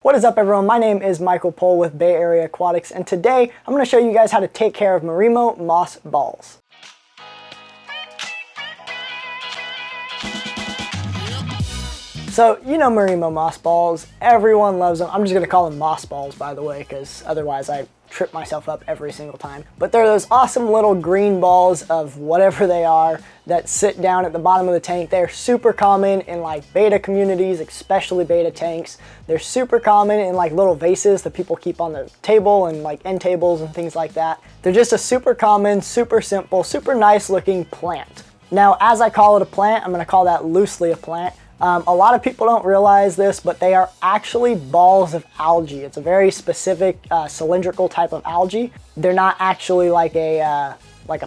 What is up, everyone? My name is Michael Pohl with Bay Area Aquatics, and today I'm going to show you guys how to take care of Marimo Moss Balls. So, you know Marimo Moss Balls, everyone loves them. I'm just going to call them Moss Balls, by the way, because otherwise I trip myself up every single time. But they're those awesome little green balls of whatever they are that sit down at the bottom of the tank. They're super common in like betta communities, especially betta tanks. They're super common in like little vases that people keep on the table and like end tables and things like that. They're just a super common, super simple, super nice looking plant. Now, as I call it a plant, I'm going to call that loosely a plant. A lot of people don't realize this, but they are actually balls of algae. It's a very specific cylindrical type of algae. They're not actually like a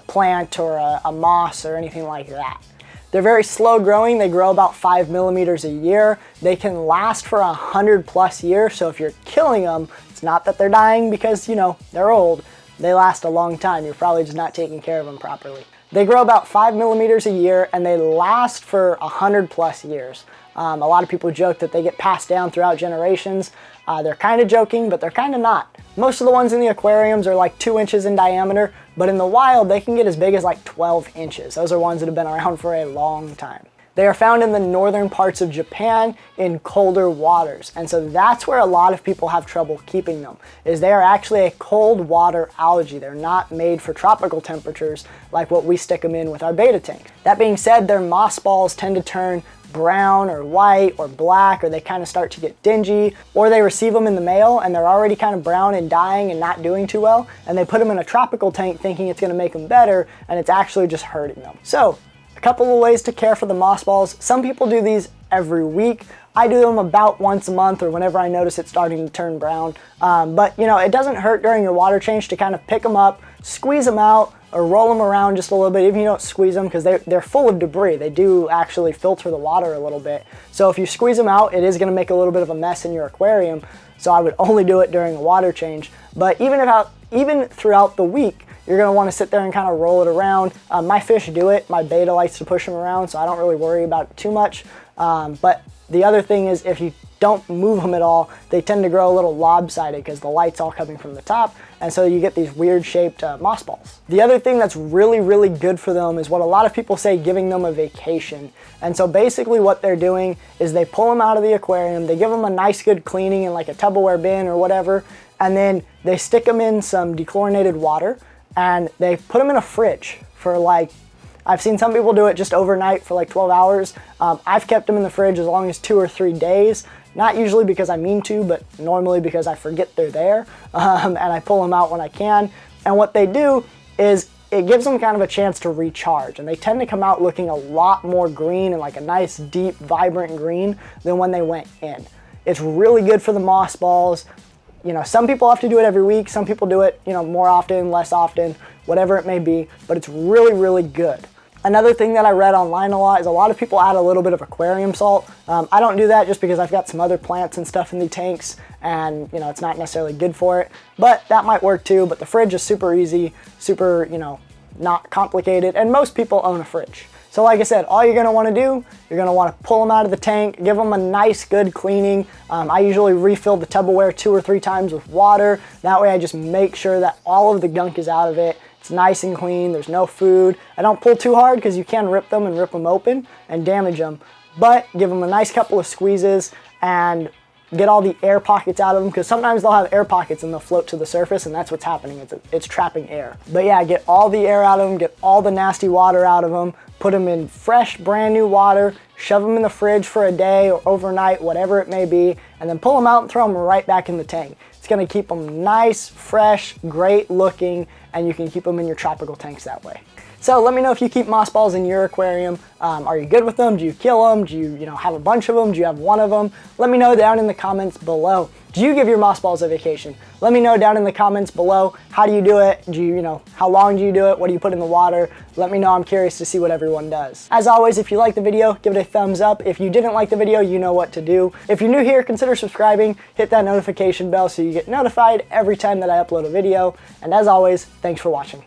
plant or a moss or anything like that. They're very slow growing. They grow about 5 millimeters a year. They can last for 100+ years. So if you're killing them, it's not that they're dying because, you know, they're old. They last a long time. You're probably just not taking care of them properly. They grow about 5 millimeters a year and they last for 100+ years. A lot of people joke that they get passed down throughout generations. They're kind of joking, but they're kind of not. Most of the ones in the aquariums are like 2 inches in diameter, but in the wild they can get as big as like 12 inches. Those are ones that have been around for a long time. They are found in the northern parts of Japan in colder waters. And so that's where a lot of people have trouble keeping them, is they are actually a cold water algae. They're not made for tropical temperatures like what we stick them in with our betta tank. That being said, their moss balls tend to turn brown or white or black, or they kind of start to get dingy, or they receive them in the mail and they're already kind of brown and dying and not doing too well, and they put them in a tropical tank thinking it's going to make them better, and it's actually just hurting them. So, a couple of ways to care for the moss balls. Some people do these every week. I do them about once a month or whenever I notice it's starting to turn brown. But you know, it doesn't hurt during your water change to kind of pick them up, squeeze them out, or roll them around just a little bit, even if you don't squeeze them, because they're full of debris. They do actually filter the water a little bit. So if you squeeze them out, it is going to make a little bit of a mess in your aquarium. So I would only do it during a water change. But even throughout the week, you're going to want to sit there and kind of roll it around. My fish do it. My betta likes to push them around, so I don't really worry about it too much. But the other thing is, if you don't move them at all, they tend to grow a little lopsided because the light's all coming from the top, and so you get these weird shaped moss balls. The other thing that's really, really good for them is what a lot of people say, giving them a vacation. And so basically what they're doing is they pull them out of the aquarium, they give them a nice good cleaning in like a Tupperware bin or whatever, and then they stick them in some dechlorinated water, and they put them in a fridge for like, I've seen some people do it just overnight for like 12 hours. I've kept them in the fridge as long as 2 or 3 days. Not usually because I mean to, but normally because I forget they're there. And I pull them out when I can. And what they do is it gives them kind of a chance to recharge. And they tend to come out looking a lot more green and like a nice, deep, vibrant green than when they went in. It's really good for the moss balls. You know, some people have to do it every week. Some people do it, you know, more often, less often, whatever it may be, but it's really, really good. Another thing that I read online a lot is a lot of people add a little bit of aquarium salt. I don't do that just because I've got some other plants and stuff in the tanks, and you know, it's not necessarily good for it, but that might work too. But the fridge is super easy, super, you know, not complicated, and most people own a fridge. So like I said, all you're going to want to do, you're going to want to pull them out of the tank, give them a nice good cleaning. I usually refill the Tupperware 2 or 3 times with water. That way I just make sure that all of the gunk is out of it. It's nice and clean, there's no food. I don't pull too hard because you can rip them open and damage them. But give them a nice couple of squeezes and get all the air pockets out of them, because sometimes they'll have air pockets and they'll float to the surface, and that's what's happening. It's trapping air. But yeah, get all the air out of them, get all the nasty water out of them, put them in fresh, brand new water, shove them in the fridge for a day or overnight, whatever it may be, and then pull them out and throw them right back in the tank. It's going to keep them nice, fresh, great looking, and you can keep them in your tropical tanks that way. So let me know if you keep moss balls in your aquarium. Are you good with them? Do you kill them? Do you have a bunch of them? Do you have one of them? Let me know down in the comments below. Do you give your moss balls a vacation? Let me know down in the comments below. How do you do it? How long do you do it? What do you put in the water? Let me know. I'm curious to see what everyone does. As always, if you liked the video, give it a thumbs up. If you didn't like the video, you know what to do. If you're new here, consider subscribing. Hit that notification bell so you get notified every time that I upload a video. And as always, thanks for watching.